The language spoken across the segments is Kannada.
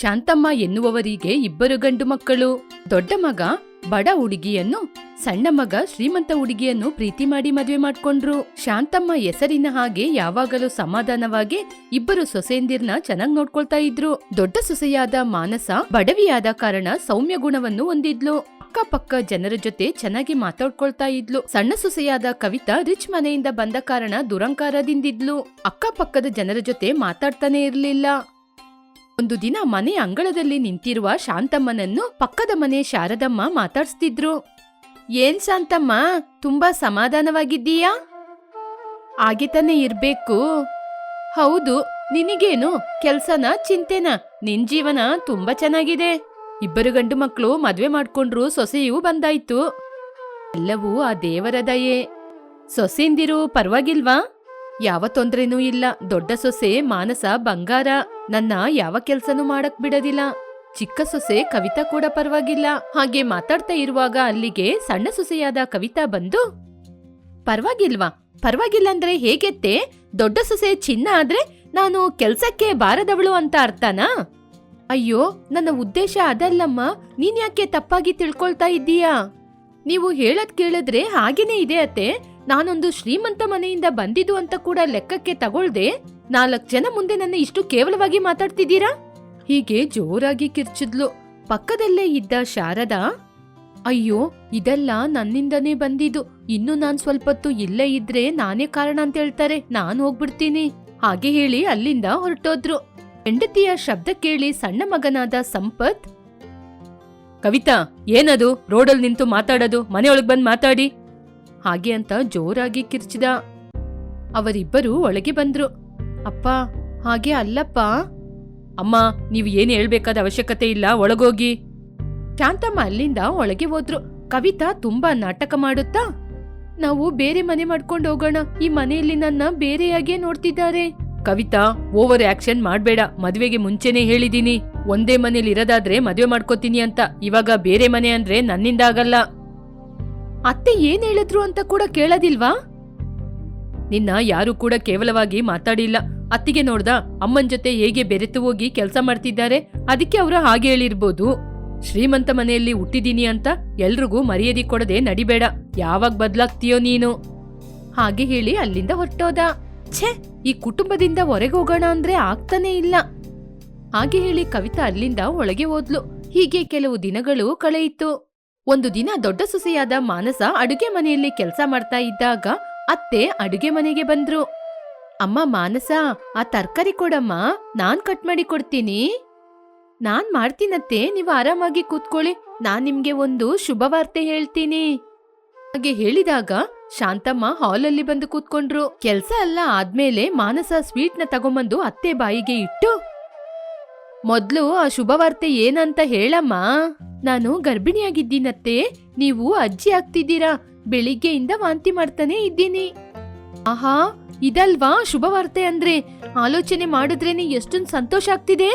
ಶಾಂತಮ್ಮ ಎನ್ನುವವರಿಗೆ ಇಬ್ಬರು ಗಂಡು ಮಕ್ಕಳು. ದೊಡ್ಡ ಮಗ ಬಡ ಹುಡುಗಿಯನ್ನು, ಸಣ್ಣ ಮಗ ಶ್ರೀಮಂತ ಹುಡುಗಿಯನ್ನು ಪ್ರೀತಿ ಮಾಡಿ ಮದುವೆ ಮಾಡ್ಕೊಂಡ್ರು. ಶಾಂತಮ್ಮ ಹೆಸರಿನ ಹಾಗೆ ಯಾವಾಗಲೂ ಸಮಾಧಾನವಾಗಿ ಇಬ್ಬರು ಸೊಸೆಯಂದಿರ್ನ ಚೆನ್ನಾಗ್ ನೋಡ್ಕೊಳ್ತಾ ಇದ್ರು. ದೊಡ್ಡ ಸೊಸೆಯಾದ ಮಾನಸ ಬಡವಿಯಾದ ಕಾರಣ ಸೌಮ್ಯ ಗುಣವನ್ನು ಹೊಂದಿದ್ಲು. ಅಕ್ಕಪಕ್ಕ ಜನರ ಜೊತೆ ಚೆನ್ನಾಗಿ ಮಾತಾಡ್ಕೊಳ್ತಾ ಇದ್ಲು. ಸಣ್ಣ ಸೊಸೆಯಾದ ಕವಿತಾ ರಿಚ್ ಮನೆಯಿಂದ ಬಂದ ಕಾರಣ ದುರಂಕಾರದಿಂದಿದ್ಲು. ಅಕ್ಕಪಕ್ಕದ ಜನರ ಜೊತೆ ಮಾತಾಡ್ತಾನೆ ಇರ್ಲಿಲ್ಲ. ಒಂದು ದಿನ ಮನೆ ಅಂಗಳದಲ್ಲಿ ನಿಂತಿರುವ ಶಾಂತಮ್ಮನನ್ನು ಪಕ್ಕದ ಮನೆ ಶಾರದಮ್ಮ ಮಾತಾಡ್ಸ್ತಿದ್ರು. ಏನ್ ಶಾಂತಮ್ಮ, ತುಂಬಾ ಸಮಾಧಾನವಾಗಿದ್ದೀಯಾ? ಹಾಗೆ ತಾನೇ ಇರ್ಬೇಕು. ಹೌದು, ನಿನಗೇನು ಕೆಲ್ಸನ ಚಿಂತೆನಾ? ನಿನ್ ಜೀವನ ತುಂಬಾ ಚೆನ್ನಾಗಿದೆ. ಇಬ್ಬರು ಗಂಡು ಮಕ್ಕಳು ಮದ್ವೆ ಮಾಡ್ಕೊಂಡ್ರು, ಸೊಸೆಯೂ ಬಂದಾಯ್ತು. ಎಲ್ಲವೂ ಆ ದೇವರ ದಯೆ. ಸೊಸೆಂದಿರು ಪರವಾಗಿಲ್ವಾ? ಯಾವ ತೊಂದ್ರೆನೂ ಇಲ್ಲ. ದೊಡ್ಡ ಸೊಸೆ ಮಾನಸ ಬಂಗಾರ, ನನ್ನ ಯಾವ ಕೆಲ್ಸನೂ ಮಾಡಕ್ ಬಿಡೋದಿಲ್ಲ. ಚಿಕ್ಕ ಸೊಸೆ ಕವಿತಾ ಕೂಡ ಪರವಾಗಿಲ್ಲ. ಹಾಗೆ ಮಾತಾಡ್ತಾ ಇರುವಾಗ ಅಲ್ಲಿಗೆ ಸಣ್ಣ ಸೊಸೆಯಾದ ಕವಿತಾ ಬಂದು, ಪರವಾಗಿಲ್ವಾ? ಪರವಾಗಿಲ್ಲ ಅಂದ್ರೆ ಹೇಗೆತ್ತೆ? ದೊಡ್ಡ ಸೊಸೆ ಚಿನ್ನ ಆದ್ರೆ ನಾನು ಕೆಲ್ಸಕ್ಕೆ ಬಾರದವಳು ಅಂತ ಅರ್ಥನಾ? ಅಯ್ಯೋ, ನನ್ನ ಉದ್ದೇಶ ಅದಲ್ಲಮ್ಮ. ನೀನ್ ಯಾಕೆ ತಪ್ಪಾಗಿ ತಿಳ್ಕೊಳ್ತಾ ಇದ್ದೀಯಾ? ನೀವು ಹೇಳದ್ ಕೇಳಿದ್ರೆ ಹಾಗೇನೇ ಇದೆ ಅತ್ತೆ. ನಾನೊಂದು ಶ್ರೀಮಂತ ಮನೆಯಿಂದ ಬಂದಿದ್ದು ಅಂತ ಕೂಡ ಲೆಕ್ಕಕ್ಕೆ ತಗೊಳ್ದೆ 4 ಜನ ಮುಂದೆ ನನ್ನ ಇಷ್ಟು ಕೇವಲವಾಗಿ ಮಾತಾಡ್ತಿದ್ದೀರಾ? ಹೀಗೆ ಜೋರಾಗಿ ಕಿರ್ಚಿದ್ಲು. ಪಕ್ಕದಲ್ಲೇ ಇದ್ದ ಶಾರದಾ, ಅಯ್ಯೋ, ಇದೆಲ್ಲ ನನ್ನಿಂದನೇ ಬಂದಿದ್ದು. ಇನ್ನು ನಾನ್ ಸ್ವಲ್ಪತ್ತು ಇಲ್ಲೇ ಇದ್ರೆ ನಾನೇ ಕಾರಣ ಅಂತ ಹೇಳ್ತಾರೆ. ನಾನ್ ಹೋಗ್ಬಿಡ್ತೀನಿ. ಹಾಗೆ ಹೇಳಿ ಅಲ್ಲಿಂದ ಹೊರಟೋದ್ರು. ಹೆಂಡತಿಯ ಶಬ್ದ ಕೇಳಿ ಸಣ್ಣ ಮಗನಾದ ಸಂಪತ್, ಕವಿತಾ, ಏನದು ರೋಡಲ್ಲಿ ನಿಂತು ಮಾತಾಡೋದು? ಮನೆಯೊಳಗ್ ಬಂದ್ ಮಾತಾಡಿ. ಹಾಗೆ ಅಂತ ಜೋರಾಗಿ ಕಿರ್ಚಿದ. ಅವರಿಬ್ಬರು ಒಳಗೆ ಬಂದ್ರು. ಅಪ್ಪ, ಹಾಗೆ ಅಲ್ಲಪ್ಪ. ಅಮ್ಮ, ನೀವು ಏನು ಹೇಳ್ಬೇಕಾದ ಅವಶ್ಯಕತೆ ಇಲ್ಲ, ಒಳಗೋಗಿ. ಶಾಂತಮ್ಮ ಅಲ್ಲಿಂದ ಒಳಗೆ ಹೋದ್ರು. ಕವಿತಾ ತುಂಬಾ ನಾಟಕ ಮಾಡುತ್ತಾ, ನಾವು ಬೇರೆ ಮನೆ ಮಾಡ್ಕೊಂಡು ಹೋಗೋಣ. ಈ ಮನೆಯಲ್ಲಿ ನನ್ನ ಬೇರೆಯಾಗೇ ನೋಡ್ತಿದ್ದಾರೆ. ಕವಿತಾ, ಓವರ್ ಆಕ್ಷನ್ ಮಾಡ್ಬೇಡ. ಮದ್ವೆಗೆ ಮುಂಚೆನೆ ಹೇಳಿದೀನಿ, ಒಂದೇ ಮನೇಲಿ ಇರೋದಾದ್ರೆ ಮದ್ವೆ ಮಾಡ್ಕೋತೀನಿ ಅಂತ. ಇವಾಗ ಬೇರೆ ಮನೆ ಅಂದ್ರೆ ನನ್ನಿಂದ ಆಗಲ್ಲ. ಅತ್ತೆ ಏನ್ ಹೇಳಿದ್ರು ಅಂತ ಕೂಡ ಕೇಳೋದಿಲ್ವಾ? ನಿನ್ನ ಯಾರು ಕೂಡ ಕೇವಲವಾಗಿ ಮಾತಾಡಿಲ್ಲ. ಅತ್ತಿಗೆ ನೋಡ್ದ ಅಮ್ಮನ್ ಜೊತೆ ಹೇಗೆ ಬೆರೆತು ಹೋಗಿ ಕೆಲಸ ಮಾಡ್ತಿದ್ದಾರೆ, ಅದಕ್ಕೆ ಅವರು ಹಾಗೆ ಹೇಳಿರ್ಬೋದು. ಶ್ರೀಮಂತ ಮನೆಯಲ್ಲಿ ಹುಟ್ಟಿದೀನಿ ಅಂತ ಎಲ್ರಿಗೂ ಮರ್ಯಾದೆ ಕೊಡದೆ ನಡಿಬೇಡ. ಯಾವಾಗ ಬದ್ಲಾಗ್ತೀಯೋ ನೀನು. ಹಾಗೆ ಹೇಳಿ ಅಲ್ಲಿಂದ ಹೊರಟೋದ. ಛೇ, ಈ ಕುಟುಂಬದಿಂದ ಹೊರಗೆ ಹೋಗೋಣ ಅಂದ್ರೆ ಆಗ್ತಾನೆ ಇಲ್ಲ. ಹಾಗೆ ಹೇಳಿ ಕವಿತಾ ಅಲ್ಲಿಂದ ಒಳಗೆ ಹೋದ್ಲು. ಹೀಗೆ ಕೆಲವು ದಿನಗಳು ಕಳೆಯಿತು. ಒಂದು ದಿನ ದೊಡ್ಡ ಸೊಸೆಯಾದ ಮಾನಸ ಅಡುಗೆ ಮನೆಯಲ್ಲಿ ಕೆಲಸ ಮಾಡ್ತಾ ಇದ್ದಾಗ ಅತ್ತೆ ಅಡುಗೆ ಮನೆಗೆ ಬಂದ್ರು. ಅಮ್ಮ ಮಾನಸ, ಆ ತರಕಾರಿ ಕೊಡಮ್ಮ, ನಾನ್ ಕಟ್ ಮಾಡಿ ಕೊಡ್ತೀನಿ. ನಾನ್ ಮಾಡ್ತೀನತ್ತೆ, ನೀವು ಆರಾಮಾಗಿ ಕೂತ್ಕೊಳ್ಳಿ. ನಾನ್ ನಿಮ್ಗೆ ಒಂದು ಶುಭವಾರ್ತೆ ಹೇಳ್ತೀನಿ. ಹಾಗೆ ಹೇಳಿದಾಗ ಶಾಂತಮ್ಮ ಹಾಲಲ್ಲಿ ಬಂದು ಕೂತ್ಕೊಂಡ್ರು. ಕೆಲ್ಸ ಎಲ್ಲ ಆದ್ಮೇಲೆ ಮಾನಸ ಸ್ವೀಟ್ನ ತಗೊಂಬಂದು ಅತ್ತೆ ಬಾಯಿಗೆ ಇಟ್ಟು, ಮೊದ್ಲು ಆ ಶುಭವಾರ್ತೆ ಏನಂತ ಹೇಳಮ್ಮ. ನಾನು ಗರ್ಭಿಣಿಯಾಗಿದ್ದೀನತ್ತೆ. ನೀವು ಅಜ್ಜಿ ಆಗ್ತಿದ್ದೀರಾ. ಬೆಳಿಗ್ಗೆಯಿಂದ ವಾಂತಿ ಮಾಡ್ತಾನೆ ಇದ್ದೀನಿ. ಆಹಾ, ಇದಲ್ವಾ ಶುಭವಾರ್ತೆ ಅಂದ್ರೆ? ಆಲೋಚನೆ ಮಾಡಿದ್ರೇನೆ ಎಷ್ಟೊಂದು ಸಂತೋಷ ಆಗ್ತಿದೆ.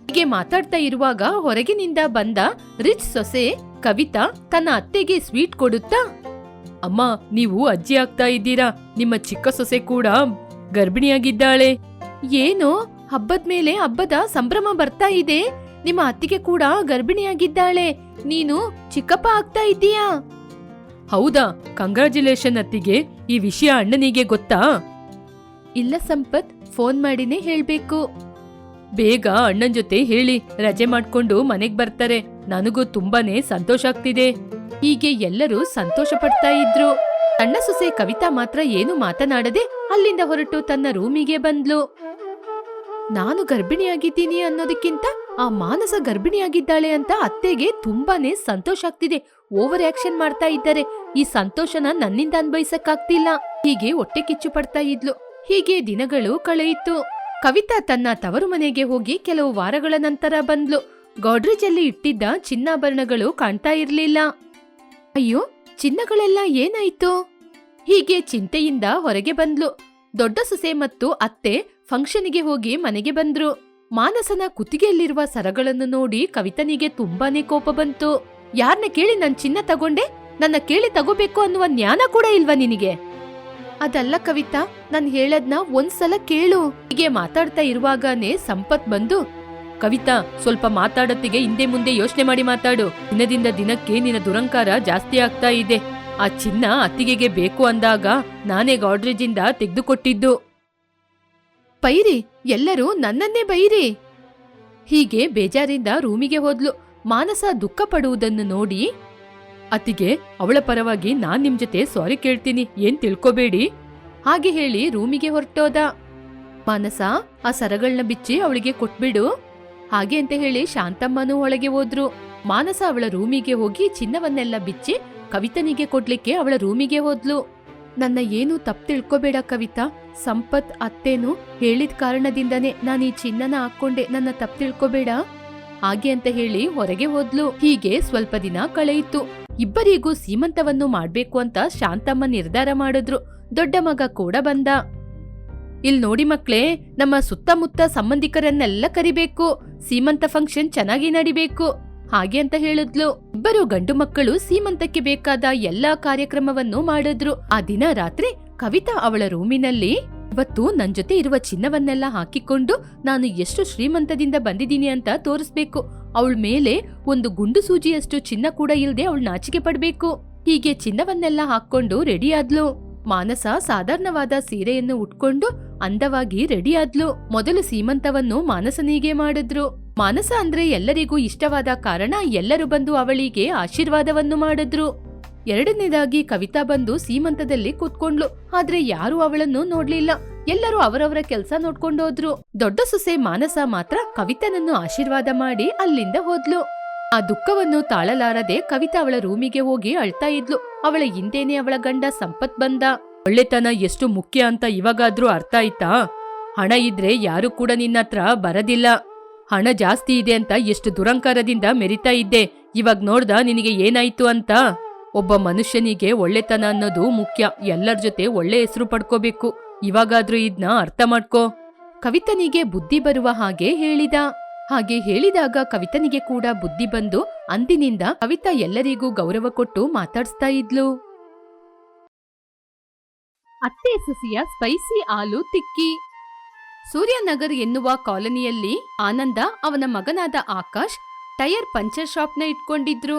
ಹೀಗೆ ಮಾತಾಡ್ತಾ ಇರುವಾಗ ಹೊರಗಿನಿಂದ ಬಂದ ರಿಚ್ ಸೊಸೆ ಕವಿತಾ ತನ್ನ ಅತ್ತೆಗೆ ಸ್ವೀಟ್ ಕೊಡುತ್ತಾ, ಅಮ್ಮ, ನೀವು ಅಜ್ಜಿ ಆಗ್ತಾ ಇದ್ದೀರಾ. ನಿಮ್ಮ ಚಿಕ್ಕ ಸೊಸೆ ಕೂಡ ಗರ್ಭಿಣಿಯಾಗಿದ್ದಾಳೆ. ಏನು, ಹಬ್ಬದ ಮೇಲೆ ಹಬ್ಬದ ಸಂಭ್ರಮ ಬರ್ತಾ ಇದೆ. ನಿಮ್ಮ ಅತ್ತಿಗೆ ಕೂಡ ಗರ್ಭಿಣಿಯಾಗಿದ್ದಾಳೆ. ನೀನು ಚಿಕ್ಕಪ್ಪ ಆಗ್ತಾ ಇದ್ದೀಯಾ? ಹೌದಾ? ಕಂಗ್ರಾಚ್ಯುಲೇಷನ್ ಅತ್ತಿಗೆ. ಈ ವಿಷಯ ಅಣ್ಣನಿಗೆ ಗೊತ್ತಾ? ಇಲ್ಲ ಸಂಪತ್, ಫೋನ್ ಮಾಡಿನೇ ಹೇಳ್ಬೇಕು. ಬೇಗ ಅಣ್ಣನ್ ಜೊತೆ ಹೇಳಿ, ರಜೆ ಮಾಡ್ಕೊಂಡು ಮನೆಗ್ ಬರ್ತಾರೆ. ನನಗೂ ತುಂಬಾನೇ ಸಂತೋಷ ಆಗ್ತಿದೆ. ಹೀಗೆ ಎಲ್ಲರೂ ಸಂತೋಷ ಪಡ್ತಾ ಇದ್ರು. ಸಣ್ಣ ಸೊಸೆ ಕವಿತಾ ಮಾತ್ರ ಏನು ಮಾತನಾಡದೆ ಅಲ್ಲಿಂದ ಹೊರಟು ತನ್ನ ರೂಮಿಗೆ ಬಂದ್ಲು. ನಾನು ಗರ್ಭಿಣಿಯಾಗಿದ್ದೀನಿ ಅನ್ನೋದಕ್ಕಿಂತ ಆ ಮಾನಸ ಗರ್ಭಿಣಿಯಾಗಿದ್ದಾಳೆ ಅಂತ ಅತ್ತೆಗೆ ತುಂಬಾನೇ ಸಂತೋಷ ಆಗ್ತಿದೆ. ಓವರ್ ಆಕ್ಷನ್ ಮಾಡ್ತಾ ಇದ್ದಾರೆ. ಈ ಸಂತೋಷನ ನನ್ನಿಂದ ಅನ್ಭವಿಸಕ್ಕಾಗ್ತಿಲ್ಲ. ಹೀಗೆ ಹೊಟ್ಟೆ ಕಿಚ್ಚು ಪಡ್ತಾ ಇದ್ಲು. ಹೀಗೆ ದಿನಗಳು ಕಳೆಯಿತು. ಕವಿತಾ ತನ್ನ ತವರು ಮನೆಗೆ ಹೋಗಿ ಕೆಲವು ವಾರಗಳ ನಂತರ ಬಂದ್ಲು. ಗೋಡ್ರೇಜಲ್ಲಿ ಇಟ್ಟಿದ್ದ ಚಿನ್ನಾಭರಣಗಳು ಕಾಣ್ತಾ ಇರ್ಲಿಲ್ಲ. ಅಯ್ಯೋ, ಚಿನ್ನಗಳೆಲ್ಲ ಏನಾಯ್ತು? ಹೀಗೆ ಚಿಂತೆಯಿಂದ ಹೊರಗೆ ಬಂದ್ಲು. ದೊಡ್ಡ ಸೊಸೆ ಮತ್ತು ಅತ್ತೆ ಫಂಕ್ಷನ್ಗೆ ಹೋಗಿ ಮನೆಗೆ ಬಂದ್ರು. ಮಾನಸನ ಕುತ್ತಿಗೆಯಲ್ಲಿರುವ ಸರಗಳನ್ನು ನೋಡಿ ಕವಿತನಿಗೆ ತುಂಬಾನೇ ಕೋಪ ಬಂತು. ಯಾರನ್ನ ಕೇಳಿ ನನ್ ಚಿನ್ನ ತಗೊಂಡೆ? ನನ್ನ ಕೇಳಿ ತಗೋಬೇಕು ಅನ್ನುವ ಜ್ಞಾನ ಕೂಡ ಇಲ್ವಾ ನಿನಗೆ? ಅದಲ್ಲ ಕವಿತಾ, ನಾನ್ ಹೇಳದ್ನ ಒಂದ್ಸಲ ಕೇಳು. ಹೀಗೆ ಮಾತಾಡ್ತಾ ಇರುವಾಗನೇ ಸಂಪತ್ ಬಂದು, ಕವಿತಾ, ಸ್ವಲ್ಪ ಮಾತಾಡತ್ತಿಗೆ ಹಿಂದೆ ಮುಂದೆ ಯೋಚನೆ ಮಾಡಿ ಮಾತಾಡು. ದಿನದಿಂದ ದಿನಕ್ಕೆ ನಿನ್ನ ದುರಂಕಾರ ಜಾಸ್ತಿ ಆಗ್ತಾ ಇದೆ. ಆ ಚಿನ್ನ ಅತ್ತಿಗೆಗೆ ಬೇಕು ಅಂದಾಗ ನಾನೇ ಗಾಡ್ರೇಜಿಂದ ತೆಗೆದುಕೊಟ್ಟಿದ್ದು. ಬೈರಿ, ಎಲ್ಲರೂ ನನ್ನನ್ನೇ ಬೈರಿ. ಹೀಗೆ ಬೇಜಾರಿಂದ ರೂಮಿಗೆ ಹೋದ್ಲು. ಮಾನಸ ದುಃಖ ಪಡುವುದನ್ನು ನೋಡಿ, ಅತ್ತಿಗೆ, ಅವಳ ಪರವಾಗಿ ನಾನ್ ನಿಮ್ ಜೊತೆ ಸಾರಿ ಕೇಳ್ತೀನಿ, ಏನ್ ತಿಳ್ಕೊಬೇಡಿ ಹಾಗೆ ಹೇಳಿ ರೂಮಿಗೆ ಹೊರಟೋದ. ಮಾನಸ, ಆ ಸರಗಳನ್ನ ಬಿಚ್ಚಿ ಅವಳಿಗೆ ಕೊಟ್ಬಿಡು ಹಾಗೆ ಅಂತ ಹೇಳಿ ಶಾಂತಮ್ಮನೂ ಒಳಗೆ ಹೋದ್ರು. ಮಾನಸ ಅವಳ ರೂಮಿಗೆ ಹೋಗಿ ಚಿನ್ನವನ್ನೆಲ್ಲ ಬಿಚ್ಚಿ ಕವಿತನಿಗೆ ಕೊಡ್ಲಿಕ್ಕೆ ಅವಳ ರೂಮಿಗೆ ಹೋದ್ಲು. ನನ್ನ ಏನು ತಪ್ಪು ತಿಳ್ಕೊಬೇಡ ಕವಿತಾ, ಸಂಪತ್ ಅತ್ತೇನು ಹೇಳಿದ ಕಾರಣದಿಂದನೇ ನಾನು ಈ ಚಿನ್ನನ ಹಾಕೊಂಡೆ, ನನ್ನ ತಪ್ಪು ತಿಳ್ಕೊಬೇಡ ಹಾಗೆ ಅಂತ ಹೇಳಿ ಹೊರಗೆ ಹೋದ್ಲು. ಹೀಗೆ ಸ್ವಲ್ಪ ದಿನ ಕಳೆಯಿತು. ಇಬ್ಬರಿಗೂ ಸೀಮಂತವನ್ನು ಮಾಡ್ಬೇಕು ಅಂತ ಶಾಂತಮ್ಮ ನಿರ್ಧಾರ ಮಾಡಿದ್ರು. ದೊಡ್ಡ ಮಗ ಕೂಡ ಬಂದ. ಇಲ್ ನೋಡಿ ಮಕ್ಳೇ, ನಮ್ಮ ಸುತ್ತಮುತ್ತ ಸಂಬಂಧಿಕರನ್ನೆಲ್ಲ ಕರಿಬೇಕು, ಸೀಮಂತ ಫಂಕ್ಷನ್ ಚೆನ್ನಾಗಿ ನಡಿಬೇಕು ಹಾಗೆ ಅಂತ ಹೇಳಿದ್ಲು. ಇಬ್ಬರು ಗಂಡು ಮಕ್ಕಳು ಸೀಮಂತಕ್ಕೆ ಬೇಕಾದ ಎಲ್ಲಾ ಕಾರ್ಯಕ್ರಮವನ್ನು ಮಾಡಿದ್ರು. ಆ ದಿನ ರಾತ್ರಿ ಕವಿತಾ ಅವಳ ರೂಮಿನಲ್ಲಿ, ಇವತ್ತು ನನ್ ಜೊತೆ ಇರುವ ಚಿನ್ನವನ್ನೆಲ್ಲ ಹಾಕಿಕೊಂಡು ನಾನು ಎಷ್ಟು ಶ್ರೀಮಂತದಿಂದ ಬಂದಿದ್ದೀನಿ ಅಂತ ತೋರಿಸ್ಬೇಕು. ಅವಳ ಮೇಲೆ ಒಂದು ಗುಂಡು ಸೂಜಿಯಷ್ಟು ಚಿನ್ನ ಕೂಡ ಇಲ್ದೆ ಅವಳು ನಾಚಿಕೆ ಪಡ್ಬೇಕು. ಹೀಗೆ ಚಿನ್ನವನ್ನೆಲ್ಲ ಹಾಕೊಂಡು ರೆಡಿ ಆದ್ಲು. ಮಾನಸ ಸಾಧಾರಣವಾದ ಸೀರೆಯನ್ನು ಉಟ್ಕೊಂಡು ಅಂದವಾಗಿ ರೆಡಿ ಆದ್ಲು. ಮೊದಲು ಸೀಮಂತವನ್ನು ಮಾನಸನಿಗೆ ಮಾಡಿದ್ರು. ಮಾನಸ ಅಂದ್ರೆ ಎಲ್ಲರಿಗೂ ಇಷ್ಟವಾದ ಕಾರಣ ಎಲ್ಲರೂ ಬಂದು ಅವಳಿಗೆ ಆಶೀರ್ವಾದವನ್ನು ಮಾಡಿದ್ರು. ಎರಡನೇದಾಗಿ ಕವಿತಾ ಬಂದು ಸೀಮಂತದಲ್ಲಿ ಕೂತ್ಕೊಂಡ್ಲು. ಆದ್ರೆ ಯಾರೂ ಅವಳನ್ನು ನೋಡ್ಲಿಲ್ಲ. ಎಲ್ಲರೂ ಅವರವರ ಕೆಲಸ ನೋಡ್ಕೊಂಡೋದ್ರು. ದೊಡ್ಡ ಸೊಸೆ ಮಾನಸ ಮಾತ್ರ ಕವಿತನನ್ನು ಆಶೀರ್ವಾದ ಮಾಡಿ ಅಲ್ಲಿಂದ ಹೋದ್ಲು. ಆ ದುಃಖವನ್ನು ತಾಳಲಾರದೆ ಕವಿತಾ ಅವಳ ರೂಮಿಗೆ ಹೋಗಿ ಅಳ್ತಾ ಇದ್ಲು. ಅವಳ ಹಿಂದೇನೆ ಅವಳ ಗಂಡ ಸಂಪತ್ ಬಂದ. ಒಳ್ಳೆತನ ಎಷ್ಟು ಮುಖ್ಯ ಅಂತ ಇವಾಗಾದ್ರೂ ಅರ್ಥ ಆಯ್ತಾ? ಹಣ ಇದ್ರೆ ಯಾರು ಕೂಡ ನಿನ್ನ ಹತ್ರ ಬರದಿಲ್ಲ. ಹಣ ಜಾಸ್ತಿ ಇದೆ ಅಂತ ಎಷ್ಟು ದುರಂಕಾರದಿಂದ ಮೆರಿತಾ ಇದ್ದೆ. ಇವಾಗ ನೋಡ್ದ ನಿನಗೆ ಏನಾಯ್ತು ಅಂತ. ಒಬ್ಬ ಮನುಷ್ಯನಿಗೆ ಒಳ್ಳೆತನ ಅನ್ನೋದು ಮುಖ್ಯ. ಎಲ್ಲರ ಜೊತೆ ಒಳ್ಳೆ ಹೆಸರು ಪಡ್ಕೋಬೇಕು. ಇವಾಗಾದ್ರೂ ಇದ್ನ ಅರ್ಥ ಮಾಡ್ಕೋ. ಕವಿತನಿಗೆ ಬುದ್ಧಿ ಬರುವ ಹಾಗೆ ಹೇಳಿದ. ಹಾಗೆ ಹೇಳಿದಾಗ ಕವಿತನಿಗೆ ಕೂಡ ಬುದ್ಧಿ ಬಂದು ಅಂದಿನಿಂದ ಕವಿತಾ ಎಲ್ಲರಿಗೂ ಗೌರವ ಕೊಟ್ಟು ಮಾತಾಡ್ಸ್ತಾ ಇದ್ಲು. ಅತ್ತೆ ಸೊಸೆಯ ಸ್ಪೈಸಿ ಆಲೂ ತಿಕ್ಕಿ. ಸೂರ್ಯನಗರ್ ಎನ್ನುವ ಕಾಲೋನಿಯಲ್ಲಿ ಆನಂದ ಅವನ ಮಗನಾದ ಆಕಾಶ್ ಟೈರ್ ಪಂಚರ್ ಶಾಪ್ನ ಇಟ್ಕೊಂಡಿದ್ರು.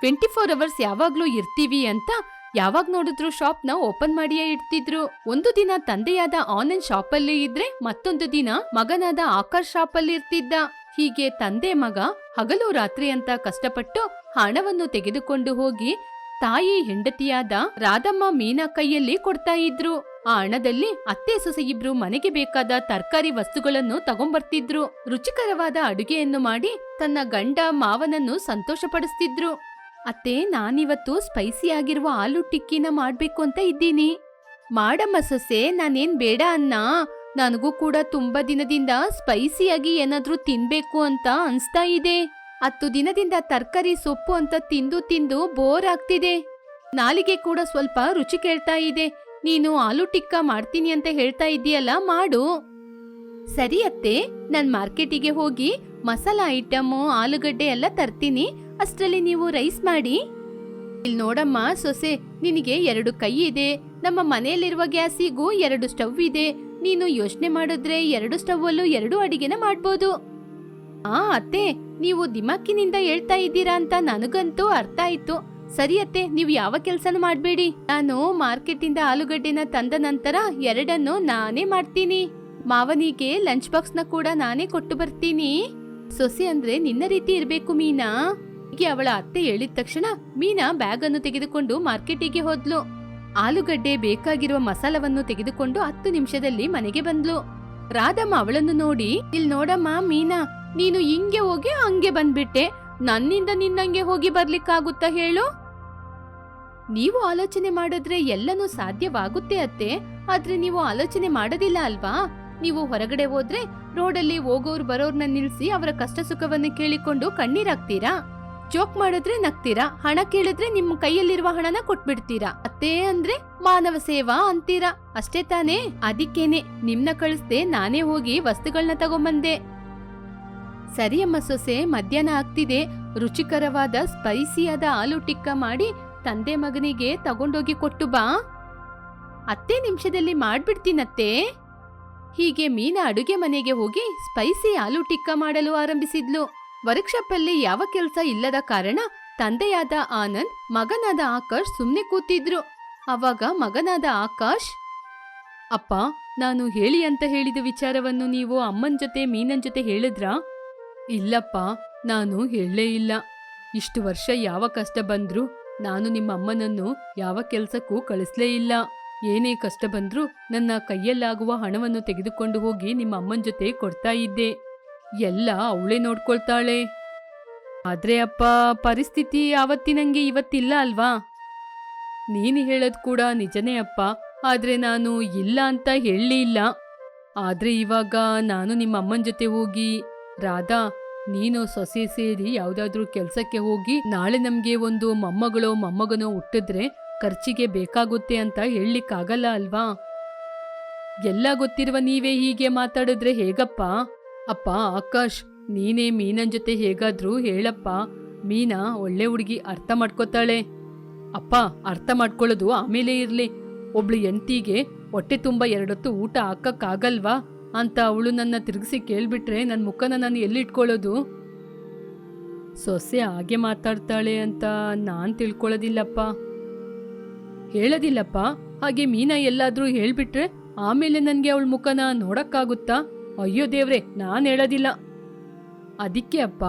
24 ಅವರ್ಸ್ ಯಾವಾಗ್ಲೂ ಇರ್ತೀವಿ ಅಂತ ಯಾವಾಗ ನೋಡಿದ್ರು ಶಾಪ್ನ ಓಪನ್ ಮಾಡಿಯೇ ಇಡ್ತಿದ್ರು. ಒಂದು ದಿನ ತಂದೆಯಾದ ಆನಂದ್ ಶಾಪಲ್ಲಿ ಇದ್ರೆ ಮತ್ತೊಂದು ದಿನ ಮಗನಾದ ಆಕಾಶ್ ಶಾಪಲ್ಲಿ ಇರ್ತಿದ್ದ. ಹೀಗೆ ತಂದೆ ಮಗ ಹಗಲು ರಾತ್ರಿ ಅಂತ ಕಷ್ಟಪಟ್ಟು ಹಣವನ್ನು ತೆಗೆದುಕೊಂಡು ಹೋಗಿ ತಾಯಿ ಹೆಂಡತಿಯಾದ ರಾಧಮ್ಮ ಮೀನಾ ಕೈಯಲ್ಲಿ ಕೊಡ್ತಾ ಇದ್ರು. ಆ ಹಣದಲ್ಲಿ ಅತ್ತೆ ಸೊಸೆ ಇಬ್ರು ಮನೆಗೆ ಬೇಕಾದ ತರಕಾರಿ ವಸ್ತುಗಳನ್ನು ತಗೊಂಬರ್ತಿದ್ರು. ರುಚಿಕರವಾದ ಅಡುಗೆಯನ್ನು ಮಾಡಿ ತನ್ನ ಗಂಡ ಮಾವನನ್ನು ಸಂತೋಷಪಡಿಸ್ತಿದ್ರು. ಅತ್ತೆ, ನಾನಿವತ್ತು ಸ್ಪೈಸಿ ಆಗಿರುವ ಆಲೂ ಟಿಕ್ಕಿನ ಮಾಡ್ಬೇಕು ಅಂತ ಇದ್ದೀನಿ. ಮಾಡಮ್ಮ ಸೊಸೆ, ನಾನೇನ್ ಬೇಡ ಅನ್ನ. ನನಗೂ ಕೂಡ ತುಂಬಾ ದಿನದಿಂದ ಸ್ಪೈಸಿಯಾಗಿ ಏನಾದ್ರೂ ತಿನ್ಬೇಕು ಅಂತ ಅನ್ಸ್ತಾ ಇದೆ. 10 ದಿನದಿಂದ ತರಕಾರಿ ಸೊಪ್ಪು ಅಂತ ತಿಂದು ತಿಂದು ಬೋರ್ ಆಗ್ತಿದೆ. ನಾಲಿಗೆ ಕೂಡ ಸ್ವಲ್ಪ ರುಚಿ ಕೇಳ್ತಾ ಇದೆ. ನೀನು ಆಲೂ ಟಿಕ್ಕಾ ಮಾಡ್ತೀನಿ ಅಂತ ಹೇಳ್ತಾ ಇದ್ದೀಯಲ್ಲ, ಮಾಡು. ಸರಿ ಅತ್ತೆ, ನಾನ್ ಮಾರ್ಕೆಟಿಗೆ ಹೋಗಿ ಮಸಾಲಾ ಐಟಮ್ ಆಲೂಗಡ್ಡೆ ಎಲ್ಲ ತರ್ತೀನಿ. ಅಷ್ಟರಲ್ಲಿ ನೀವು ರೈಸ್ ಮಾಡಿ. ಇಲ್ಲಿ ನೋಡಮ್ಮ ಸೊಸೆ, ನಿನಗೆ 2 ಕೈ ಇದೆ. ನಮ್ಮ ಮನೆಯಲ್ಲಿರುವ ಗ್ಯಾಸಿಗೂ 2 ಸ್ಟವ್ ಇದೆ. ನೀನು ಯೋಚನೆ ಮಾಡಿದ್ರೆ 2 ಸ್ಟವ್ ಅಲ್ಲೂ 2 ಅಡಿಗೆನ ಮಾಡ್ಬೋದು. ಅತ್ತೆ, ನೀವು ದಿಮಾಕಿನಿಂದ ಹೇಳ್ತಾ ಇದ್ದೀರಾ ಅಂತ ನನಗಂತೂ ಅರ್ಥ ಆಯ್ತು. ಸರಿ ಅತ್ತೆ, ನೀವು ಯಾವ ಕೆಲ್ಸನೂ ಮಾಡ್ಬೇಡಿ. ನಾನು ಮಾರ್ಕೆಟಿಂದ ಆಲೂಗಡ್ಡೆನ ತಂದ ನಂತರ 2 ನಾನೇ ಮಾಡ್ತೀನಿ. ಮಾವನಿಗೆ ಲಂಚ್ ಬಾಕ್ಸ್ ನ ಕೂಡ ನಾನೇ ಕೊಟ್ಟು ಬರ್ತೀನಿ. ಸೊಸೆ ಅಂದ್ರೆ ನಿನ್ನ ರೀತಿ ಇರ್ಬೇಕು ಮೀನಾ. ಹೀಗೆ ಅವಳ ಅತ್ತೆ ಹೇಳಿದ ತಕ್ಷಣ ಮೀನಾ ಬ್ಯಾಗ್ ಅನ್ನು ತೆಗೆದುಕೊಂಡು ಮಾರ್ಕೆಟಿಗೆ ಹೋದ್ಲು. ಆಲೂಗಡ್ಡೆ ಬೇಕಾಗಿರುವ ಮಸಾಲವನ್ನು ತೆಗೆದುಕೊಂಡು 10 ನಿಮಿಷದಲ್ಲಿ ಮನೆಗೆ ಬಂದ್ಲು. ರಾಧಮ್ಮ ಅವಳನ್ನು ನೋಡಿ, ಇಲ್ ನೋಡಮ್ಮ ಮೀನಾ, ನೀನು ಹಿಂಗೆ ಹೋಗಿ ಹಂಗೆ ಬಂದ್ಬಿಟ್ಟೆ. ನನ್ನಿಂದ ನಿನ್ನಂಗೆ ಹೋಗಿ ಬರ್ಲಿಕ್ಕಾಗುತ್ತಾ ಹೇಳು? ನೀವು ಆಲೋಚನೆ ಮಾಡಿದ್ರೆ ಎಲ್ಲನೂ ಸಾಧ್ಯವಾಗುತ್ತೆ ಅತ್ತೆ. ಆದ್ರೆ ನೀವು ಆಲೋಚನೆ ಮಾಡೋದಿಲ್ಲ ಅಲ್ವಾ? ನೀವು ಹೊರಗಡೆ ಹೋದ್ರೆ ರೋಡಲ್ಲಿ ಹೋಗೋರು ಬರೋರ್ನ ನಿಲ್ಸಿ ಅವರ ಕಷ್ಟ ಸುಖವನ್ನು ಕೇಳಿಕೊಂಡು ಕಣ್ಣೀರಾಗ್ತೀರಾ. ಜೋಕ್ ಮಾಡಿದ್ರೆ ನಗ್ತೀರಾ. ಹಣ ಕೇಳಿದ್ರೆ ನಿಮ್ಮ ಕೈಯಲ್ಲಿರುವ ಹಣನ ಕೊಟ್ಬಿಡ್ತೀರಾ. ಅತ್ತೆ ಅಂದ್ರೆ ಮಾನವ ಸೇವಾ ಅಂತೀರಾ, ಅಷ್ಟೇ ತಾನೇ? ಅದಕ್ಕೇನೆ ನಿಮ್ನ ಕಳಿಸ್ದೆ ನಾನೇ ಹೋಗಿ ವಸ್ತುಗಳನ್ನ ತಗೊಂಬಂದೆ. ಸರಿ ಅಮ್ಮ ಸೊಸೆ, ಮಧ್ಯಾಹ್ನ ಆಗ್ತಿದೆ. ರುಚಿಕರವಾದ ಸ್ಪೈಸಿಯಾದ ಆಲೂ ಟಿಕ್ಕಾ ಮಾಡಿ ತಂದೆ ಮಗನಿಗೆ ತಗೊಂಡೋಗಿ ಕೊಟ್ಟು ಬಾ. 10 ನಿಮಿಷದಲ್ಲಿ ಮಾಡ್ಬಿಡ್ತೀನತ್ತೆ. ಹೀಗೆ ಮೀನಾ ಅಡುಗೆ ಮನೆಗೆ ಹೋಗಿ ಸ್ಪೈಸಿ ಆಲೂ ಟಿಕ್ಕಾ ಮಾಡಲು ಆರಂಭಿಸಿದ್ಲು. ವರ್ಕ್ಶಾಪ್ ಅಲ್ಲಿ ಯಾವ ಕೆಲಸ ಇಲ್ಲದ ಕಾರಣ ತಂದೆಯಾದ ಆನಂದ್ ಮಗನಾದ ಆಕಾಶ್ ಸುಮ್ನೆ ಕೂತಿದ್ರು. ಅವಾಗ ಮಗನಾದ ಆಕಾಶ್, ಅಪ್ಪ, ನಾನು ಹೇಳಿ ಅಂತ ಹೇಳಿದ ವಿಚಾರವನ್ನು ನೀವು ಅಮ್ಮನ್ ಜೊತೆ ಮೀನನ್ ಜೊತೆ ಹೇಳಿದ್ರಾ? ಇಲ್ಲಪ್ಪ, ನಾನು ಹೇಳಲೇ ಇಲ್ಲ. ಇಷ್ಟು ವರ್ಷ ಯಾವ ಕಷ್ಟ ಬಂದ್ರೂ ನಾನು ನಿಮ್ಮ ಅಮ್ಮನನ್ನು ಯಾವ ಕೆಲ್ಸಕ್ಕೂ ಕಳಿಸ್ಲೇ ಇಲ್ಲ. ಏನೇ ಕಷ್ಟ ಬಂದ್ರೂ ನನ್ನ ಕೈಯಲ್ಲಾಗುವ ಹಣವನ್ನು ತೆಗೆದುಕೊಂಡು ಹೋಗಿ ನಿಮ್ಮ ಅಮ್ಮನ ಜೊತೆ ಕೊಡ್ತಾ ಇದ್ದೆ. ಎಲ್ಲ ಅವಳೇ ನೋಡ್ಕೊಳ್ತಾಳೆ. ಆದ್ರೆ ಅಪ್ಪ, ಪರಿಸ್ಥಿತಿ ಆವತ್ತಿನಂಗೆ ಇವತ್ತಿಲ್ಲ ಅಲ್ವಾ? ನೀನು ಹೇಳೋದು ಕೂಡ ನಿಜನೇ ಅಪ್ಪ, ಆದ್ರೆ ನಾನು ಇಲ್ಲ ಅಂತ ಹೇಳಲೇ ಇಲ್ಲ. ಆದ್ರೆ ಇವಾಗ ನಾನು ನಿಮ್ಮ ಅಮ್ಮನ ಜೊತೆ ಹೋಗಿ, ರಾಧಾ, ನೀನು ಸೊಸೆ ಸೇರಿ ಯಾವ್ದಾದ್ರೂ ಕೆಲ್ಸಕ್ಕೆ ಹೋಗಿ ನಾಳೆ ನಮ್ಗೆ ಒಂದು ಮೊಮ್ಮಗನೋ ಹುಟ್ಟಿದ್ರೆ ಖರ್ಚಿಗೆ ಬೇಕಾಗುತ್ತೆ ಅಂತ ಹೇಳಲಿಕ್ಕಾಗಲ್ಲ ಅಲ್ವಾ? ಎಲ್ಲ ಗೊತ್ತಿರುವ ನೀವೇ ಹೀಗೆ ಮಾತಾಡಿದ್ರೆ ಹೇಗಪ್ಪ? ಅಪ್ಪ ಆಕಾಶ್, ನೀನೇ ಮೀನನ್ ಜೊತೆ ಹೇಗಾದ್ರೂ ಹೇಳಪ್ಪ. ಮೀನಾ ಒಳ್ಳೆ ಹುಡುಗಿ, ಅರ್ಥ ಮಾಡ್ಕೋತಾಳೆ. ಅಪ್ಪ, ಅರ್ಥ ಮಾಡ್ಕೊಳ್ಳೋದು ಆಮೇಲೆ ಇರ್ಲಿ. ಒಬ್ಳು ಹೆಂಡ್ತಿಗೆ ಹೊಟ್ಟೆ ತುಂಬ 2 ಹೊತ್ತು ಊಟ ಹಾಕಕ್ಕಾಗಲ್ವಾ ಅಂತ ಅವಳು ನನ್ನ ತಿರುಗಿಸಿ ಕೇಳ್ಬಿಟ್ರೆ ನನ್ನ ಮುಖನ ನಾನು ಎಲ್ಲಿಟ್ಕೊಳ್ಳೋದು? ಸೊಸೆ ಹಾಗೆ ಮಾತಾಡ್ತಾಳೆ ಅಂತ ನಾನ್ ತಿಳ್ಕೊಳ್ಳೋದಿಲ್ಲಪ್ಪ. ಹೇಳೋದಿಲ್ಲಪ್ಪ. ಹಾಗೆ ಮೀನಾ ಎಲ್ಲಾದ್ರೂ ಹೇಳ್ಬಿಟ್ರೆ ಆಮೇಲೆ ನನ್ಗೆ ಅವಳ ಮುಖನ ನೋಡಕ್ಕಾಗುತ್ತಾ? ಅಯ್ಯೋ ದೇವ್ರೆ, ನಾನ್ ಹೇಳೋದಿಲ್ಲ. ಅದಕ್ಕೆ ಅಪ್ಪ,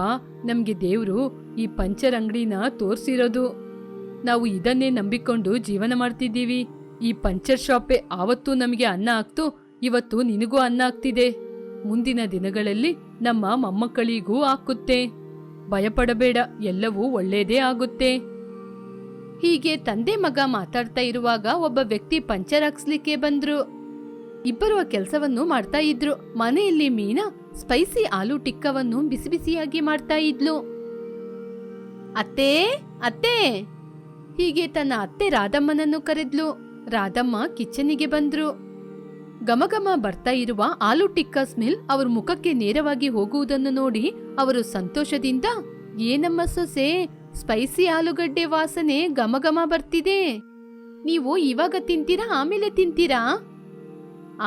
ನಮ್ಗೆ ದೇವ್ರು ಈ ಪಂಚರ್ ಅಂಗಡಿನ ತೋರ್ಸಿರೋದು. ನಾವು ಇದನ್ನೇ ನಂಬಿಕೊಂಡು ಜೀವನ ಮಾಡ್ತಿದ್ದೀವಿ. ಈ ಪಂಚರ್ ಶಾಪೇ ಆವತ್ತೂ ನಮಗೆ ಅನ್ನ ಹಾಕ್ತು, ಇವತ್ತು ನಿನಗೂ ಅನ್ನ ಆಗ್ತಿದೆ. ಮುಂದಿನ ದಿನಗಳಲ್ಲಿ ನಮ್ಮ ಮೊಮ್ಮಕ್ಕಳಿಗೂ ಹಾಕುತ್ತೆ. ಭಯಪಡಬೇಡ, ಎಲ್ಲವೂ ಒಳ್ಳೇದೇ ಆಗುತ್ತೆ. ಹೀಗೆ ತಂದೆ ಮಗ ಮಾತಾಡ್ತಾ ಇರುವಾಗ ಒಬ್ಬ ವ್ಯಕ್ತಿ ಪಂಚರ್ ಹಾಕ್ಸ್ಲಿಕ್ಕೆ ಬಂದ್ರು. ಇಬ್ಬರು ಆ ಕೆಲಸವನ್ನು ಮಾಡ್ತಾ ಇದ್ರು. ಮನೆಯಲ್ಲಿ ಮೀನಾ ಸ್ಪೈಸಿ ಆಲೂ ಟಿಕ್ಕವನ್ನು ಬಿಸಿ ಬಿಸಿಯಾಗಿ ಮಾಡ್ತಾ ಇದ್ಲು. ಅತ್ತೆ, ಅತ್ತೆ, ಹೀಗೆ ತನ್ನ ಅತ್ತೆ ರಾಧಮ್ಮನನ್ನು ಕರೆದ್ಲು. ರಾಧಮ್ಮ ಕಿಚನಿಗೆ ಬಂದ್ರು. ಗಮಗಮ ಬರ್ತಾ ಇರುವ ಆಲೂ ಟಿಕ್ಕಾ ಸ್ಮೆಲ್ ಅವ್ರ ಮುಖಕ್ಕೆ ನೇರವಾಗಿ ಹೋಗುವುದನ್ನು ನೋಡಿ ಅವರು ಸಂತೋಷದಿಂದ, ಏನಮ್ಮ ಸೊಸೆ, ಸ್ಪೈಸಿ ಆಲೂಗಡ್ಡೆ ವಾಸನೆ ಗಮಗಮ ಬರ್ತಿದೆ. ನೀವು ಇವಾಗ ತಿಂತೀರಾ ಆಮೇಲೆ ತಿಂತೀರಾ?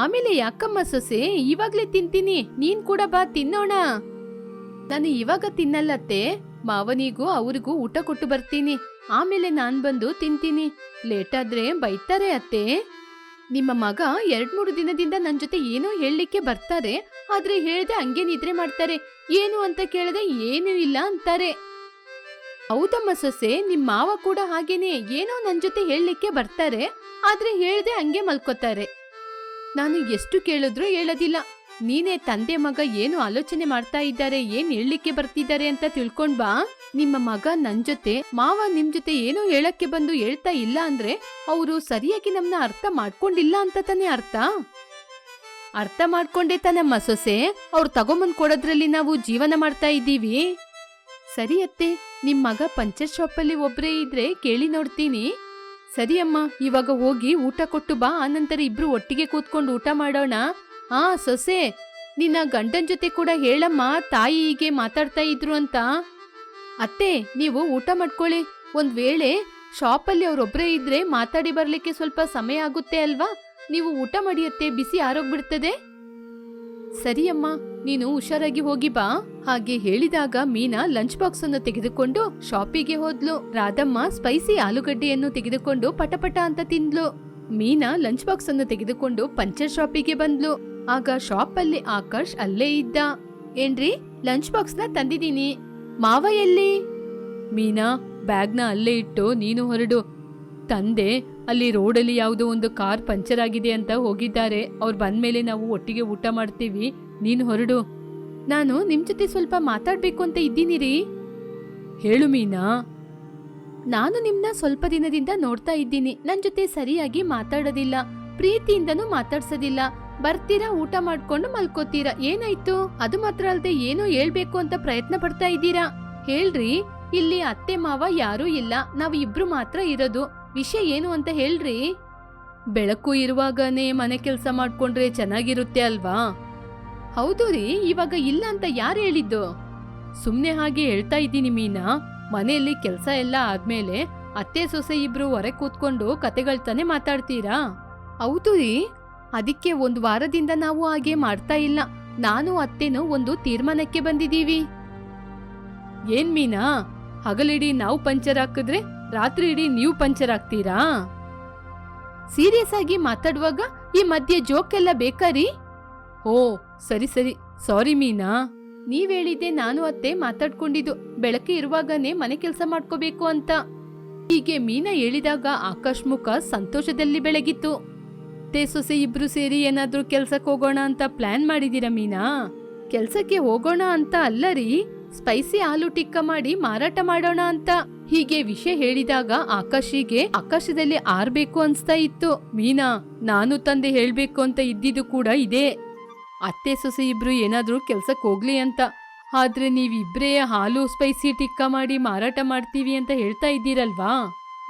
ಆಮೇಲೆ ಯಾಕಮ್ಮ ಸೊಸೆ, ಇವಾಗ್ಲೇ ತಿಂತೀನಿ, ನೀನ್ ಕೂಡ ಬಾ ತಿನ್ನೋಣ. ನಾನು ಇವಾಗ ತಿನ್ನಲ್ಲತ್ತೆ, ಮಾವನಿಗೂ ಅವ್ರಿಗೂ ಊಟ ಕೊಟ್ಟು ಬರ್ತೀನಿ, ಆಮೇಲೆ ನಾನ್ ಬಂದು ತಿಂತೀನಿ. ಲೇಟಾದ್ರೆ ಬೈತಾರೆ ಅತ್ತೆ. ನಿಮ್ಮ ಮಗ 2-3 ದಿನದಿಂದ ನನ್ ಜೊತೆ ಏನೋ ಹೇಳಲಿಕ್ಕೆ ಬರ್ತಾರೆ, ಆದ್ರೆ ಹೇಳ್ದೆ ಹಂಗೆ ನಿದ್ರೆ ಮಾಡ್ತಾರೆ. ಏನು ಅಂತ ಕೇಳದೆ ಏನೂ ಇಲ್ಲ ಅಂತಾರೆ. ಹೌದಮ್ಮ ಸೊಸೆ, ನಿಮ್ ಮಾವ ಕೂಡ ಹಾಗೇನೆ, ಏನೋ ನನ್ ಜೊತೆ ಹೇಳಲಿಕ್ಕೆ ಬರ್ತಾರೆ, ಆದ್ರೆ ಹೇಳ್ದೆ ಹಂಗೆ ಮಲ್ಕೋತಾರೆ. ನಾನು ಎಷ್ಟು ಕೇಳಿದ್ರೂ ಹೇಳೋದಿಲ್ಲ. ನೀನೇ ತಂದೆ ಮಗ ಏನು ಆಲೋಚನೆ ಮಾಡ್ತಾ ಇದ್ದಾರೆ, ಏನ್ ಹೇಳಲಿಕ್ಕೆ ಬರ್ತಿದ್ದಾರೆ ಅಂತ ತಿಳ್ಕೊಂಡ್ ಬಾ. ನಿಮ್ಮ ಮಗ ನನ್ ಜೊತೆ, ಮಾವ ನಿಮ್ ಜೊತೆ ಏನೋ ಹೇಳಕ್ಕೆ ಬಂದು ಹೇಳ್ತಾ ಇಲ್ಲ ಅಂದ್ರೆ ಅವರು ಸರಿಯಾಗಿ ನಮ್ನ ಅರ್ಥ ಮಾಡ್ಕೊಂಡಿಲ್ಲ ಅಂತ ತಾನೇ ಅರ್ಥ. ಅರ್ಥ ಮಾಡ್ಕೊಂಡೆ ತಾನಮ್ಮ ಸೊಸೆ, ಅವ್ರು ತಗೊಂಬಂದ್ ಕೊಡೋದ್ರಲ್ಲಿ ನಾವು ಜೀವನ ಮಾಡ್ತಾ ಇದ್ದೀವಿ. ಸರಿ ಅತ್ತೆ, ನಿಮ್ ಮಗ ಪಂಚರ್ ಶಾಪಲ್ಲಿ ಒಬ್ರೇ ಇದ್ರೆ ಕೇಳಿ ನೋಡ್ತೀನಿ. ಸರಿ ಅಮ್ಮ, ಇವಾಗ ಹೋಗಿ ಊಟ ಕೊಟ್ಟು ಬಾ, ಆನಂತರ ಇಬ್ರು ಒಟ್ಟಿಗೆ ಕೂತ್ಕೊಂಡು ಊಟ ಮಾಡೋಣ. ಸೊಸೆ, ನಿನ್ನ ಗಂಡನ್ ಜೊತೆ ಕೂಡ ಹೇಳಮ್ಮ, ತಾಯಿ ಹೀಗೆ ಮಾತಾಡ್ತಾ ಇದ್ರು ಅಂತ. ಅತ್ತೆ, ನೀವು ಊಟ ಮಾಡ್ಕೊಳ್ಳಿ. ಒಂದ್ ವೇಳೆ ಶಾಪಲ್ಲಿ ಅವ್ರೊಬ್ರೇ ಇದ್ರೆ ಮಾತಾಡಿ ಬರ್ಲಿಕ್ಕೆ ಸ್ವಲ್ಪ ಸಮಯ ಆಗುತ್ತೆ ಅಲ್ವಾ? ನೀವು ಊಟ ಮಾಡಿ ಅತ್ತೆ, ಬಿಸಿ ಆರೋಗ್ಬಿಡ್ತದೆ. ಸರಿ ಅಮ್ಮ, ನೀನು ಹುಷಾರಾಗಿ ಹೋಗಿ ಬಾ. ಹಾಗೆ ಹೇಳಿದಾಗ ಮೀನಾ ಲಂಚ್ ಬಾಕ್ಸ್ ಅನ್ನು ತೆಗೆದುಕೊಂಡು ಶಾಪಿಗೆ ಹೋದ್ಲು. ರಾಧಮ್ಮ ಸ್ಪೈಸಿ ಆಲೂಗಡ್ಡೆಯನ್ನು ತೆಗೆದುಕೊಂಡು ಪಟಪಟ ಅಂತ ತಿಂದ್ಲು. ಮೀನಾ ಲಂಚ್ ಬಾಕ್ಸ್ ಅನ್ನು ತೆಗೆದುಕೊಂಡು ಪಂಚರ್ ಶಾಪಿಗೆ ಬಂದ್ಲು. ಆಗ ಶಾಪ್ ಅಲ್ಲಿ ಆಕಾಶ್ ಅಲ್ಲೇ ಇದ್ದ. ಏನ್ರಿ, ಲಂಚ್ ಬಾಕ್ಸ್ ನ ತಂದಿದೀನಿ. ಮಾವ ಎಲ್ಲಿ? ಮೀನಾ, ಬ್ಯಾಗ್ನ ಅಲ್ಲೇ ಇಟ್ಟು ನೀನು ಹೊರಡು. ತಂದೆ ಅಲ್ಲಿ ರೋಡಲ್ಲಿ ಯಾವುದೋ ಒಂದು ಕಾರ್ ಪಂಚರ್ ಆಗಿದೆ ಅಂತ ಹೋಗಿದ್ದಾರೆ. ಅವ್ರು ಬಂದ್ಮೇಲೆ ನಾವು ಒಟ್ಟಿಗೆ ಊಟ ಮಾಡ್ತೀವಿ, ನೀನು ಹೊರಡು. ನಾನು ನಿಮ್ ಜೊತೆ ಸ್ವಲ್ಪ ಮಾತಾಡ್ಬೇಕು ಅಂತ ಇದ್ದೀನಿ ರೀ. ಹೇಳು ಮೀನಾ. ನಾನು ನಿಮ್ನ ಸ್ವಲ್ಪ ದಿನದಿಂದ ನೋಡ್ತಾ ಇದ್ದೀನಿ. ನನ್ ಜೊತೆ ಸರಿಯಾಗಿ ಮಾತಾಡೋದಿಲ್ಲ, ಪ್ರೀತಿಯಿಂದನೂ ಮಾತಾಡ್ಸೋದಿಲ್ಲ. ಬರ್ತೀರಾ, ಊಟ ಮಾಡ್ಕೊಂಡು ಮಲ್ಕೋತೀರಾ, ಏನಾಯ್ತು? ಅದು ಮಾತ್ರ ಅಲ್ದೆ ಏನೋ ಹೇಳ್ಬೇಕು ಅಂತ ಪ್ರಯತ್ನ ಪಡ್ತಾ ಇದ್ದೀರಾ. ಹೇಳ್ರಿ, ಇಲ್ಲಿ ಅತ್ತೆ ಮಾವ ಯಾರೂ ಇಲ್ಲ, ನಾವು ಇಬ್ರು ಮಾತ್ರ ಇರೋದು. ವಿಷಯ ಏನು ಅಂತ ಹೇಳ್ರಿ. ಬೆಳಕು ಇರುವಾಗನೇ ಮನೆ ಕೆಲಸ ಮಾಡ್ಕೊಂಡ್ರೆ ಚೆನ್ನಾಗಿರುತ್ತೆ ಅಲ್ವಾ? ಹೌದು ರೀ, ಇವಾಗ ಇಲ್ಲ ಅಂತ ಯಾರು ಹೇಳಿದ್ದು? ಸುಮ್ನೆ ಹಾಗೆ ಹೇಳ್ತಾ ಇದ್ದೀನಿ ಮೀನಾ. ಮನೆಯಲ್ಲಿ ಕೆಲಸ ಎಲ್ಲ ಆದ್ಮೇಲೆ ಅತ್ತೆ ಸೊಸೆ ಇಬ್ರು ಹೊರಗೆ ಕೂತ್ಕೊಂಡು ಕತೆಗಳು ತಾನೇ ಮಾತಾಡ್ತೀರಾ? ಹೌದು ರೀ, ಅದಕ್ಕೆ 1 ವಾರದಿಂದ ನಾವು ಹಾಗೆ ಮಾಡ್ತಾ ಇಲ್ಲ. ನಾನು ಅತ್ತೆನೂ ಒಂದು ತೀರ್ಮಾನಕ್ಕೆ ಬಂದಿದೀವಿ. ಏನ್ ಮೀನಾ, ಹಗಲಿಡೀ ನಾವು ಪಂಚರ್ ಹಾಕಿದ್ರೆ ರಾತ್ರಿ ಇಡೀ ನೀವು ಪಂಚರ್ ಹಾಕ್ತೀರಾ? ಸೀರಿಯಸ್ ಆಗಿ ಮಾತಾಡುವಾಗ ಈ ಮಧ್ಯೆ ಜೋಕ್ ಎಲ್ಲ ಬೇಕಾರಿ? ಓ ಸರಿ ಸರಿ, ಸಾರಿ ಮೀನಾ. ನೀವ್ ಹೇಳಿದ್ದೆ ನಾನು ಅತ್ತೆ ಮಾತಾಡ್ಕೊಂಡಿದ್ದು ಬೆಳಕೆ ಇರುವಾಗನೇ ಮನೆ ಕೆಲಸ ಮಾಡ್ಕೋಬೇಕು ಅಂತ. ಹೀಗೆ ಮೀನಾ ಹೇಳಿದಾಗ ಆಕಾಶ್ ಮುಖ ಸಂತೋಷದಲ್ಲಿ ಬೆಳಗಿತ್ತು. ಅತ್ತೆ ಸೊಸೆ ಇಬ್ರು ಸೇರಿ ಏನಾದ್ರೂ ಕೆಲ್ಸಕ್ಕೆ ಹೋಗೋಣ ಅಂತ ಪ್ಲಾನ್ ಮಾಡಿದೀರಾ ಮೀನಾ? ಕೆಲ್ಸಕ್ಕೆ ಹೋಗೋಣ ಅಂತ ಅಲ್ಲರಿ, ಸ್ಪೈಸಿ ಆಲೂ ಟಿಕ್ಕ ಮಾಡಿ ಮಾರಾಟ ಮಾಡೋಣ ಅಂತ. ಹೀಗೆ ವಿಷಯ ಹೇಳಿದಾಗ ಆಕಾಶಿಗೆ ಆಕಾಶದಲ್ಲಿ ಆರ್ಬೇಕು ಅನ್ಸ್ತಾ ಇತ್ತು. ಮೀನಾ, ನಾನು ತಂದೆ ಹೇಳ್ಬೇಕು ಅಂತ ಇದ್ದಿದ್ದು ಕೂಡ ಇದೆ. ಅತ್ತೆ ಸೊಸೆ ಇಬ್ರು ಏನಾದ್ರೂ ಕೆಲ್ಸಕ್ಕೆ ಹೋಗ್ಲಿ ಅಂತ. ಆದ್ರೆ ನೀವಿಬ್ರೇ ಹಾಲು ಸ್ಪೈಸಿ ಟಿಕ್ಕ ಮಾಡಿ ಮಾರಾಟ ಮಾಡ್ತೀವಿ ಅಂತ ಹೇಳ್ತಾ ಇದ್ದೀರಲ್ವಾ?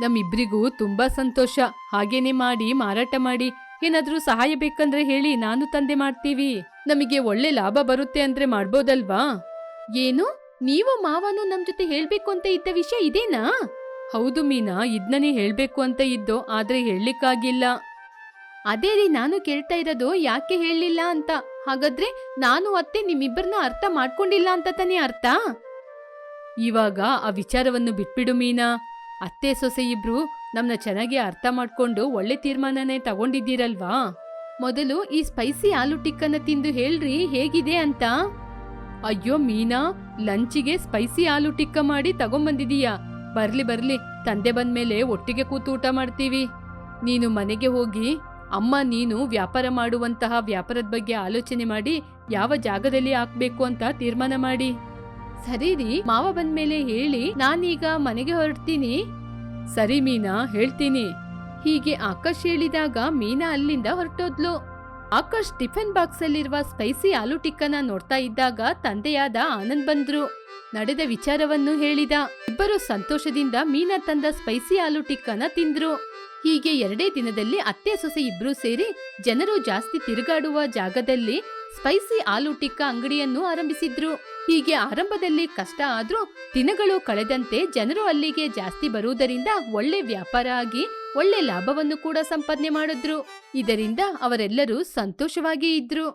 ನಮ್ಮಿಬ್ರಿಗೂ ತುಂಬಾ ಸಂತೋಷ. ಹಾಗೇನೆ ಮಾಡಿ ಮಾರಾಟ ಮಾಡಿ. ಏನಾದ್ರೂ ಸಹಾಯ ಬೇಕಂದ್ರೆ ಹೇಳಿ, ನಾನು ತಂದೆ ಮಾಡ್ತೀವಿ. ನಮಗೆ ಒಳ್ಳೆ ಲಾಭ ಬರುತ್ತೆ ಅಂದ್ರೆ ಮಾಡ್ಬೋದಲ್ವಾ? ಏನು, ನೀವು ಮಾವನು ನಮ್ ಜೊತೆ ಹೇಳ್ಬೇಕು ಅಂತ ಇದ್ದ ವಿಷಯ ಇದೇನಾ? ಹೌದು ಮೀನಾ, ಇದ್ನೇ ಹೇಳ್ಬೇಕು ಅಂತ ಇದ್ದೋ, ಆದ್ರೆ ಹೇಳಲಿಕ್ಕಾಗಿಲ್ಲ. ಅದೇ ರೀ ನಾನು ಕೇಳ್ತಾ ಇರೋದು, ಯಾಕೆ ಹೇಳಲಿಲ್ಲ ಅಂತ. ಹಾಗಾದ್ರೆ ನಾನು ಅತ್ತೆ ನಿಮ್ಮಿಬ್ಬರನ್ನ ಅರ್ಥ ಮಾಡ್ಕೊಂಡಿಲ್ಲ ಅಂತ ತಾನೇ ಅರ್ಥ? ಇವಾಗ ಆ ವಿಚಾರವನ್ನು ಬಿಟ್ಬಿಡು ಮೀನಾ. ಅತ್ತೆ ಸೊಸೆ ಇಬ್ರು ನಮ್ನ ಚೆನ್ನಾಗಿ ಅರ್ಥ ಮಾಡ್ಕೊಂಡು ಒಳ್ಳೆ ತೀರ್ಮಾನನೇ ತಗೊಂಡಿದ್ದೀರಲ್ವಾ? ಮೊದಲು ಈ ಸ್ಪೈಸಿ ಆಲೂ ಟಿಕ್ಕನ್ನ ತಿಂದು ಹೇಳ್ರಿ ಹೇಗಿದೆ ಅಂತ. ಅಯ್ಯೋ ಮೀನಾ, ಲಂಚಿಗೆ ಸ್ಪೈಸಿ ಆಲೂ ಟಿಕ್ಕ ಮಾಡಿ ತಗೊಂಬಂದಿದೀಯಾ? ಬರ್ಲಿ ತಂದೆ ಬಂದ್ಮೇಲೆ ಒಟ್ಟಿಗೆ ಕೂತು ಊಟ ಮಾಡ್ತೀವಿ. ನೀನು ಮನೆಗೆ ಹೋಗಿ ಅಮ್ಮ ನೀನು ವ್ಯಾಪಾರ ಮಾಡುವಂತಹ ವ್ಯಾಪಾರದ ಬಗ್ಗೆ ಆಲೋಚನೆ ಮಾಡಿ ಯಾವ ಜಾಗದಲ್ಲಿ ಹಾಕ್ಬೇಕು ಅಂತ ತೀರ್ಮಾನ ಮಾಡಿ. ಸರಿ ರೀ, ಮಾವ ಬಂದ್ಮೇಲೆ ಹೇಳಿ, ನಾನೀಗ ಮನೆಗೆ ಹೊರಡ್ತೀನಿ. ಸರಿ ಮೀನಾ, ಹೇಳ್ತೀನಿ. ಹೀಗೆ ಆಕಾಶ್ ಹೇಳಿದಾಗ ಮೀನಾ ಅಲ್ಲಿಂದ ಹೊರಟೋದ್ಲು. ಆಕಾಶ್ ಟಿಫನ್ ಬಾಕ್ಸ್ ಅಲ್ಲಿರುವ ಸ್ಪೈಸಿ ಆಲೂ ಟಿಕ್ಕನ ನೋಡ್ತಾ ಇದ್ದಾಗ ತಂದೆಯಾದ ಆನಂದ್ ಬಂದ್ರು. ನಡೆದ ವಿಚಾರವನ್ನು ಹೇಳಿದ. ಇಬ್ಬರು ಸಂತೋಷದಿಂದ ಮೀನಾ ತಂದ ಸ್ಪೈಸಿ ಆಲೂ ಟಿಕ್ಕನ ತಿಂದ್ರು. ಹೀಗೆ 2 ದಿನದಲ್ಲಿ ಅತ್ತೆ ಸೊಸೆ ಇಬ್ರು ಸೇರಿ ಜನರು ಜಾಸ್ತಿ ತಿರುಗಾಡುವ ಜಾಗದಲ್ಲಿ ಸ್ಪೈಸಿ ಆಲೂ ಟಿಕ್ಕ ಅಂಗಡಿಯನ್ನು ಆರಂಭಿಸಿದ್ರು. ಹೀಗೆ ಆರಂಭದಲ್ಲಿ ಕಷ್ಟ ಆದ್ರೂ ದಿನಗಳು ಕಳೆದಂತೆ ಜನರು ಅಲ್ಲಿಗೆ ಜಾಸ್ತಿ ಬರುವುದರಿಂದ ಒಳ್ಳೆ ವ್ಯಾಪಾರ ಆಗಿ ಒಳ್ಳೆ ಲಾಭವನ್ನು ಕೂಡ ಸಂಪಾದನೆ ಮಾಡಿದ್ರು. ಇದರಿಂದ ಅವರೆಲ್ಲರೂ ಸಂತೋಷವಾಗಿ ಇದ್ರು.